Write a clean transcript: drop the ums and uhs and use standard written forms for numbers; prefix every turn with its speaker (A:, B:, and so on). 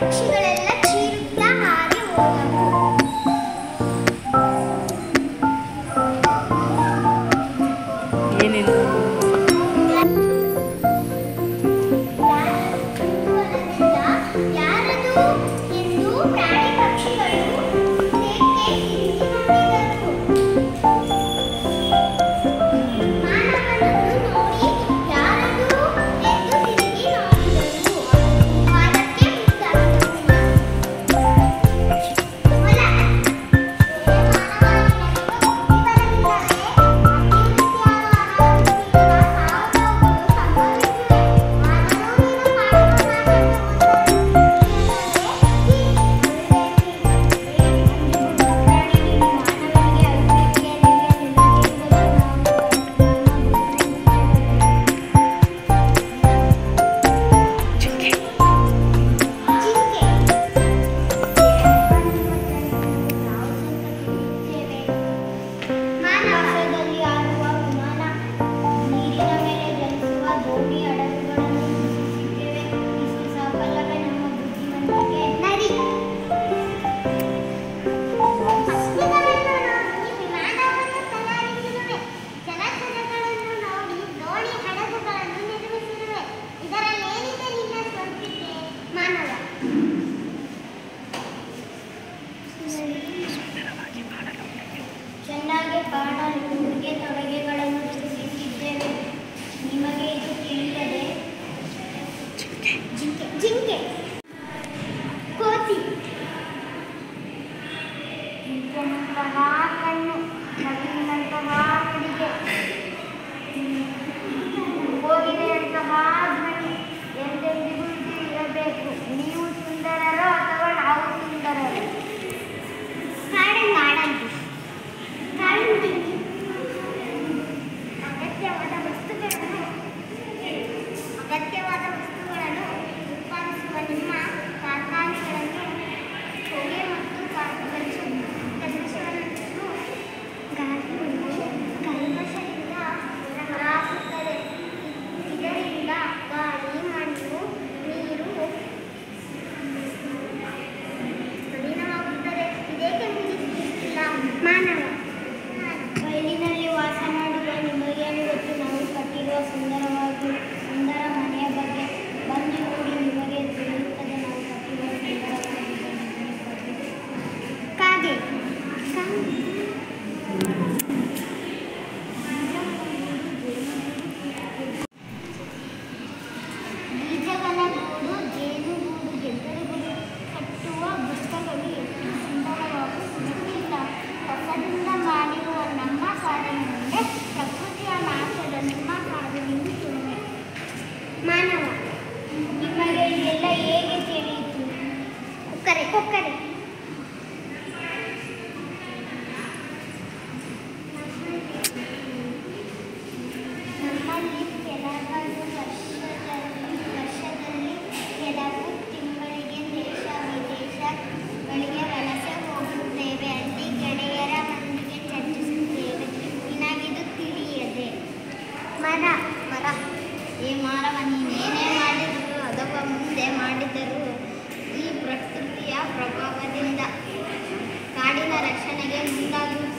A: ಪಕ್ಷಿಗಳೆಲ್ಲ ಚೀರುತ್ತಾ ಹಾರಿ ಹೋದವು.
B: ಏನೇನು
A: ಯಾರದು ಎಂದು ಪ್ರಾಣಿ ಪಕ್ಷಿಗಳು ಕೇಕೆ ತಿರುಗಿ ನೋಡಿದವು. ಮಾನವನನ್ನು ನೋಡಿ ಯಾರದು ಎಂದು ತಿರುಗಿ ನೋಡಿದವು. ಪಾದಕ್ಕೆ ಮುದ್ದಾದವು. ಮೊಲ ಚೆನ್ನಾಗಿ ಕಾಣಲು ಉಡುಗೆ ತೊಡುಗೆಗಳನ್ನು ರೂಪಿಸಿದ್ದೇವೆ. ನಿಮಗೆ ಇದು ತಿಳಿಯದೆ? ಜಿಂಕೆ, ಕೋತಿ, ಜಿಂಕೆನಂತಹ ಕಣ್ಣು, ನವಿಲಿನಂತಹ ನಡಿಗೆ, ಕೋಗಿಲೆಯಂತಹ ಧ್ವನಿ ಎಂದೆಂದಿಗೂ ಇರಬೇಕು. ನೀವು ಸುಂದರರೋ ಅಥವಾ ನಾವು ಸುಂದರರೋ? ಅಗತ್ಯವಾದ ವಸ್ತುಗಳನ್ನು ಉತ್ಪಾದಿಸುವ ನಿಮ್ಮ ಕಾರ್ಖಾನೆಗಳನ್ನು ಹೊಗೆ ಮತ್ತು ಕಲ್ಮಶದಿಂದ ಹೊರಹಾಕುತ್ತದೆ. ಇದರಿಂದ ಗಾಳಿ, ಮಣ್ಣು, ನೀರು ಮಲಿನವಾಗುತ್ತದೆ. ಇದಕ್ಕೆ ತಿಳಿಸಿಲ್ಲ ಮಾನವ. ಬಯಲಿನಲ್ಲಿ ವಾಸ ಮಾಡುವ ನಿಮಗೇನು ಗೊತ್ತು? ನಾವು ಕಟ್ಟಿರುವ ಸುಂದರ ಮನೆಯ ಬಗ್ಗೆ ಬಂದು ನೋಡಿ, ನಿಮಗೆ ತಿಳಿಯುತ್ತದೆ. ನಾವು ಕಟ್ಟಿರುವ ಸುಂದರವಾದ ಮನೆಯ ಬಗ್ಗೆ. ಕಾಗೆ, ಬೀಜಗಳ ಗೂಡು, ಜೇನುಗೂಡು, ಗೆದ್ದಲುಗಳು ಕಟ್ಟುವ ಪುಸ್ತಕಗಳು ಎಷ್ಟು ಸುಂದರವಾಗೂ ಸಿಗುತ್ತಿಲ್ಲ. ಹೊಸದಿಂದ ಮಾಡಿರುವ ನಮ್ಮ ಸಾಧನೆ ಮುಂದೆ ಪ್ರಕೃತಿಯ ನಾಶದ ನಿಮ್ಮ ಸಾಧನೆಯು ಸುಮ್ಮನೆ. ಮಾನವ, ನಿಮಗೆ ಇದೆಲ್ಲ ಹೇಗೆ ತಿಳಿಯಿತು? ಕೊಕ್ಕರೆ, ನಮ್ಮಲ್ಲಿ ಕೆಲವರು ವರ್ಷದಲ್ಲಿ ಕೆಲವು ತಿಂಗಳಿಗೆ ದೇಶ ವಿದೇಶಗಳಿಗೆ ವಲಸೆ ಹೋಗುತ್ತೇವೆ. ಅಲ್ಲಿ ಗೆಳೆಯರ ಮಂದಿಗೆ ಚರ್ಚಿಸುತ್ತೇವೆ. ನಿನಗಿದು ತಿಳಿಯದೆ? ಮರ, ಈ ಮರವ ನೀನೇನೇ ಮಾಡಿದರೂ ಅಥವಾ ಮುಂದೆ ಮಾಡಿದರೂ ಈ ಪ್ರಕೃತಿಯ ಪ್ರಭಾವದಿಂದ ಕಾಡಿನ ರಕ್ಷಣೆಗೆ ಮುಂದಾಗುವುದು